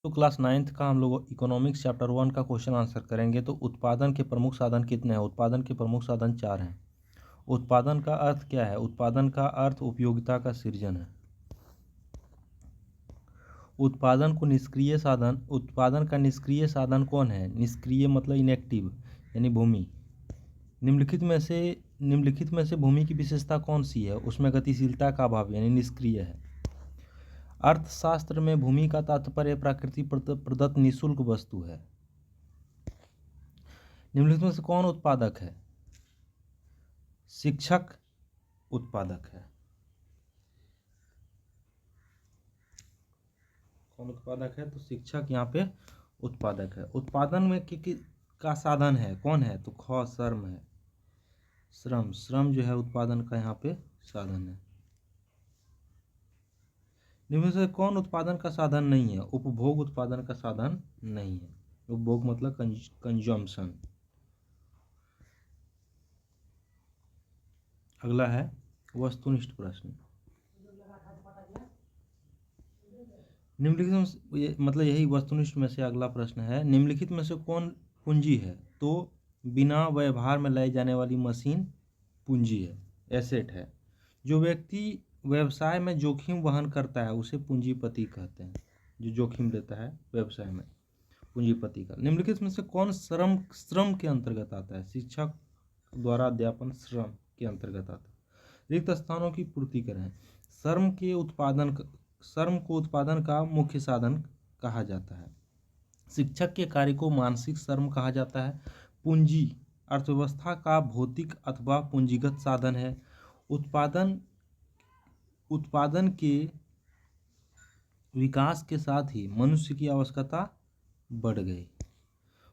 तो class 9th का हम लोग इकोनॉमिक्स चैप्टर 1 का क्वेश्चन आंसर करेंगे। तो उत्पादन के प्रमुख साधन कितने हैं? उत्पादन के प्रमुख साधन 4 हैं। उत्पादन का अर्थ क्या है? उत्पादन का अर्थ उपयोगिता का सृजन है। उत्पादन का निष्क्रिय साधन कौन है? निष्क्रिय मतलब इनएक्टिव यानी भूमि। निम्नलिखित में से भूमि की विशेषता कौन सी है? उसमें गतिशीलता का अभाव यानी निष्क्रिय है। अर्थशास्त्र में भूमि का तात्पर्य प्रकृति प्रदत्त निःशुल्क वस्तु है। निम्नलिखित में से कौन उत्पादक है? शिक्षक उत्पादक है। कौन उत्पादक है? तो शिक्षक यहाँ पे उत्पादक है। उत्पादन में का साधन है कौन है? तो ख श्रम है। श्रम जो है उत्पादन का यहाँ पे साधन है। निम्न से कौन उत्पादन का साधन नहीं है? उपभोग उत्पादन का साधन नहीं है। उपभोग मतलब कंजम्पशन। अगला है वस्तुनिष्ठ प्रश्न। निम्नलिखित मतलब यही वस्तुनिष्ठ में से अगला प्रश्न है। निम्नलिखित में से कौन पूंजी है? तो बिना व्यवहार में लाई जाने वाली मशीन पूंजी है, एसेट है। जो व्यक्ति व्यवसाय में जोखिम वहन करता है उसे पूंजीपति कहते हैं। जो जोखिम लेता है व्यवसाय में, पूंजीपति का। निम्नलिखित में से कौन श्रम के अंतर्गत आता है? शिक्षक द्वारा अध्यापन श्रम के अंतर्गत आता है। रिक्त स्थानों की पूर्ति करें। श्रम को उत्पादन का मुख्य साधन कहा जाता है। शिक्षक के कार्य को मानसिक श्रम कहा जाता है। पूंजी अर्थव्यवस्था का भौतिक अथवा पूंजीगत साधन है। उत्पादन के विकास के साथ ही मनुष्य की आवश्यकता बढ़ गई।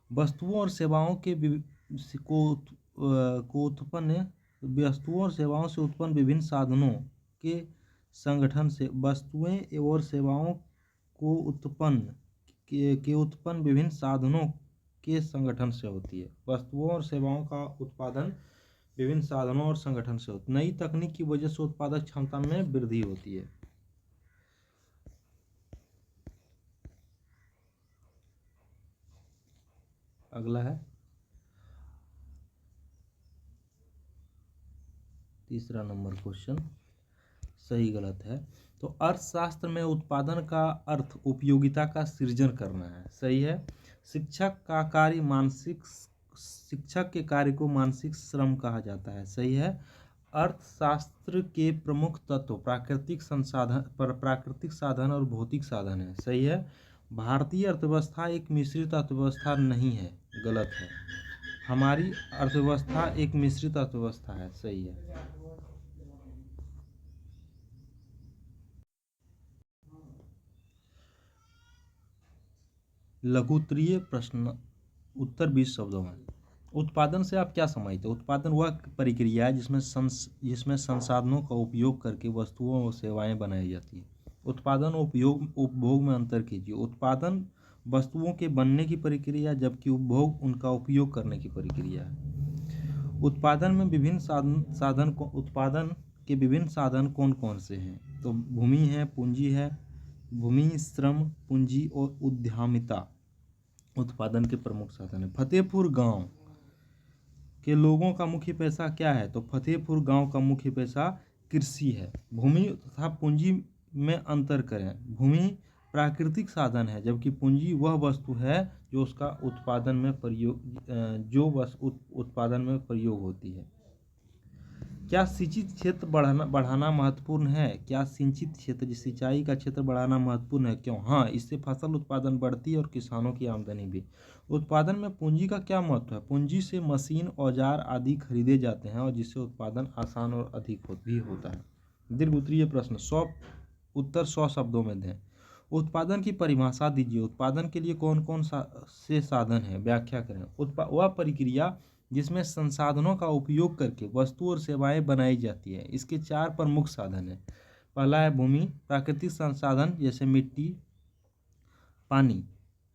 वस्तुओं और सेवाओं से उत्पन्न विभिन्न साधनों के संगठन से विभिन्न साधनों के संगठन से होती है। वस्तुओं और सेवाओं का उत्पादन विभिन्न साधनों और संगठन से होती है। नई तकनीक की वजह से उत्पादक क्षमता में वृद्धि होती है। अगला है तीसरा नंबर क्वेश्चन, सही गलत है। तो अर्थशास्त्र में उत्पादन का अर्थ उपयोगिता का सृजन करना है, सही है। शिक्षक के कार्य को मानसिक श्रम कहा जाता है, सही है। अर्थशास्त्र के प्रमुख तत्व प्राकृतिक साधन और भौतिक साधन है, सही है। भारतीय अर्थव्यवस्था एक मिश्रित अर्थव्यवस्था नहीं है, गलत है। हमारी अर्थव्यवस्था एक मिश्रित अर्थव्यवस्था है, सही है। लघुत्तरीय प्रश्न उत्तर 20 शब्दों में। उत्पादन से आप क्या समझते हो? उत्पादन वह प्रक्रिया है जिसमें संसाधनों का उपयोग करके वस्तुओं और सेवाएं बनाई जाती है। उत्पादन और उपभोग में अंतर कीजिए। उत्पादन वस्तुओं के बनने की प्रक्रिया, जबकि उपभोग उनका उपयोग करने की प्रक्रिया है। उत्पादन के विभिन्न साधन कौन कौन से हैं? तो भूमि है, पूंजी है। भूमि, श्रम, पूंजी और उद्यमिता उत्पादन के प्रमुख साधन है। फतेहपुर गांव के लोगों का मुख्य पेशा क्या है? तो फतेहपुर गांव का मुख्य पेशा कृषि है। भूमि तथा पूंजी में अंतर करें। भूमि प्राकृतिक साधन है, जबकि पूंजी वह वस्तु है जो उत्पादन में प्रयोग होती है। क्या सिंचित क्षेत्र बढ़ाना महत्वपूर्ण है? क्या सिंचित क्षेत्र सिंचाई का क्षेत्र बढ़ाना महत्वपूर्ण है? क्यों? हाँ, इससे फसल उत्पादन बढ़ती है और किसानों की आमदनी भी। उत्पादन में पूंजी का क्या महत्व है? पूंजी से मशीन, औजार आदि खरीदे जाते हैं और जिससे उत्पादन आसान और अधिक भी होता है। दीर्घ उत्तरीय प्रश्न 100 शब्दों में दें। उत्पादन की परिभाषा दीजिए। उत्पादन के लिए कौन कौन से साधन है? व्याख्या करें। वह प्रक्रिया जिसमें संसाधनों का उपयोग करके वस्तु और सेवाएं बनाई जाती है। इसके 4 प्रमुख साधन हैं। पहला है भूमि, प्राकृतिक संसाधन जैसे मिट्टी, पानी,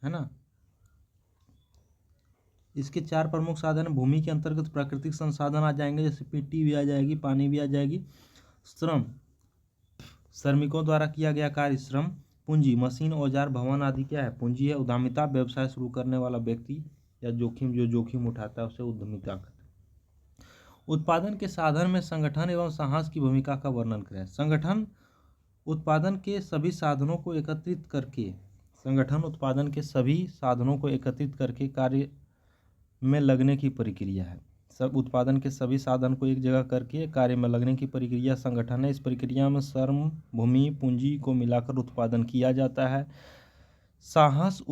है ना। इसके 4 प्रमुख साधन है। भूमि के अंतर्गत प्राकृतिक संसाधन आ जाएंगे, जैसे मिट्टी भी आ जाएगी, पानी भी आ जाएगी। श्रम, श्रमिकों द्वारा किया गया कार्य श्रम। पूंजी, मशीन, औजार, भवन आदि क्या है? पूंजी है। उद्यमिता, व्यवसाय शुरू करने वाला व्यक्ति या जो जोखिम उठाता है उसे उद्यमिता कहते हैं। उत्पादन के साधन में संगठन एवं साहस की भूमिका का वर्णन करें। संगठन उत्पादन के सभी साधनों को एकत्रित करके कार्य में लगने की प्रक्रिया है। सब उत्पादन के सभी साधन को एक जगह करके कार्य में लगने की प्रक्रिया संगठन है। इस प्रक्रिया में श्रम, भूमि, पूंजी को मिलाकर उत्पादन किया जाता है। साहस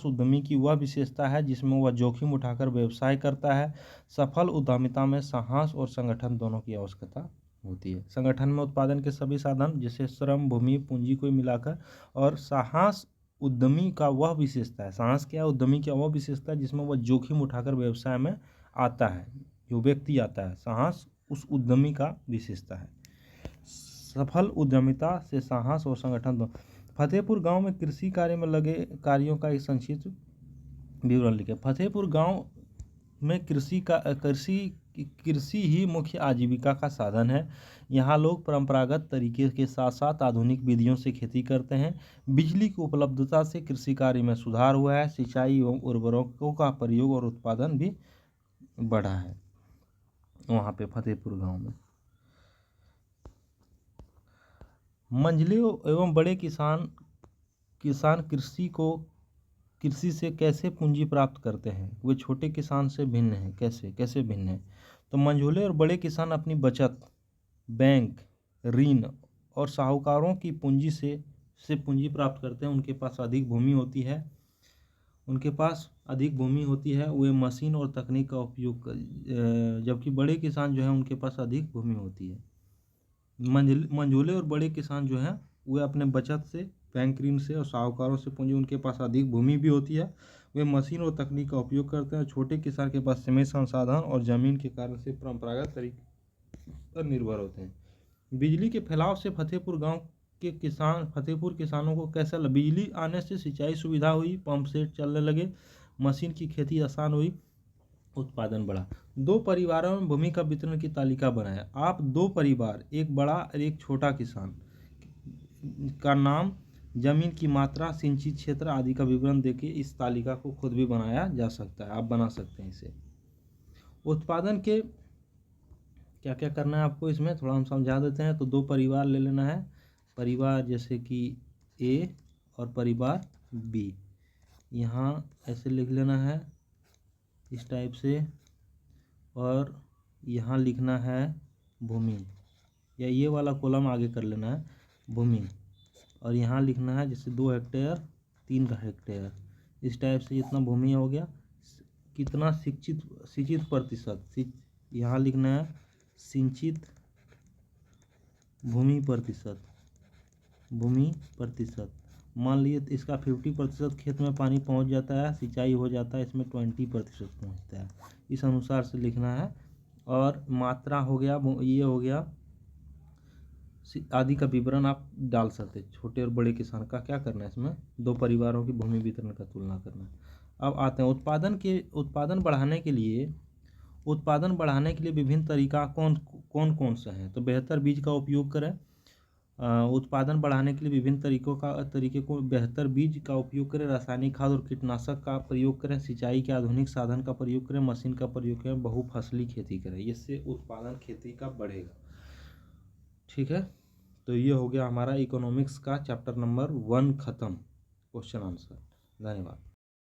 उद्यमी की वह विशेषता है जिसमें वह जोखिम उठाकर व्यवसाय करता है। सफल उद्यमिता में साहस और संगठन दोनों की आवश्यकता होती है। संगठन में उत्पादन के सभी साधन जैसे श्रम, भूमि, पूंजी को मिलाकर, और साहस उद्यमी का वह विशेषता है, साहस क्या है? उद्यमी की वह विशेषता है जिसमें वह जोखिम उठाकर व्यवसाय में आता है, जो व्यक्ति आता है, साहस उस उद्यमी का विशेषता है। सफल उद्यमिता से साहस और संगठन दो। फतेहपुर गांव में कृषि कार्य में लगे कार्यों का एक संक्षिप्त विवरण लिखे। फतेहपुर गांव में कृषि ही मुख्य आजीविका का साधन है। यहाँ लोग परंपरागत तरीके के साथ साथ आधुनिक विधियों से खेती करते हैं। बिजली की उपलब्धता से कृषि कार्य में सुधार हुआ है। सिंचाई एवं उर्वरकों का प्रयोग और उत्पादन भी बढ़ा है वहाँ पे फतेहपुर गांव में। मंझले एवं बड़े किसान कृषि से कैसे पूंजी प्राप्त करते हैं? वे छोटे किसान से भिन्न हैं। कैसे भिन्न हैं? तो मंझोले और बड़े किसान अपनी बचत, बैंक, ऋण और साहूकारों की पूंजी से पूंजी प्राप्त करते हैं। उनके पास अधिक भूमि होती है। वे मशीन और तकनीक का उपयोग जबकि बड़े किसान जो है उनके पास अधिक भूमि होती है। मंझोले और बड़े किसान जो हैं वे अपने बचत से, बैंक ऋण से और साहूकारों से पूंजी, उनके पास अधिक भूमि भी होती है। वे मशीन और तकनीक का उपयोग करते हैं। छोटे किसान के पास सीमित संसाधन और जमीन के कारण से परंपरागत तरीके पर निर्भर होते हैं। बिजली के फैलाव से फतेहपुर किसानों को कैसा लगा? बिजली आने से सिंचाई सुविधा हुई, पंप सेट चलने लगे, मशीन की खेती आसान हुई, उत्पादन बढ़ा। दो परिवारों में भूमि का वितरण की तालिका बनाया। आप दो परिवार, एक बड़ा और एक छोटा किसान का नाम, जमीन की मात्रा, सिंचित क्षेत्र आदि का विवरण देके इस तालिका को खुद भी बनाया जा सकता है। आप बना सकते हैं इसे। उत्पादन के क्या क्या करना है आपको, इसमें थोड़ा हम समझा देते हैं। तो दो परिवार ले लेना है, परिवार जैसे कि ए और परिवार बी। यहाँ ऐसे लिख लेना है इस टाइप से, और यहाँ लिखना है भूमि, या ये वाला कॉलम आगे कर लेना है भूमि, और यहाँ लिखना है जैसे 2 हेक्टेयर 3 हेक्टेयर, इस टाइप से इतना भूमि हो गया। कितना सिंचित प्रतिशत, यहाँ लिखना है सिंचित भूमि प्रतिशत। मान लीजिए इसका 50% खेत में पानी पहुँच जाता है, सिंचाई हो जाता है, इसमें 20% पहुँचता है, इस अनुसार से लिखना है। और मात्रा हो गया, ये हो गया आदि का विवरण आप डाल सकते हैं। छोटे और बड़े किसान का क्या करना है, इसमें दो परिवारों की भूमि वितरण का तुलना करना है। अब आते हैं उत्पादन बढ़ाने के लिए विभिन्न तरीका कौन से हैं? तो बेहतर बीज का उपयोग करें। उत्पादन बढ़ाने के लिए विभिन्न बेहतर बीज का उपयोग करें, रासायनिक खाद और कीटनाशक का प्रयोग करें, सिंचाई के आधुनिक साधन का प्रयोग करें, मशीन का प्रयोग करें, बहुफसली खेती करें। इससे उत्पादन खेती का बढ़ेगा। ठीक है, तो ये हो गया हमारा इकोनॉमिक्स का चैप्टर नंबर 1 खत्म। Question answer. धन्यवाद।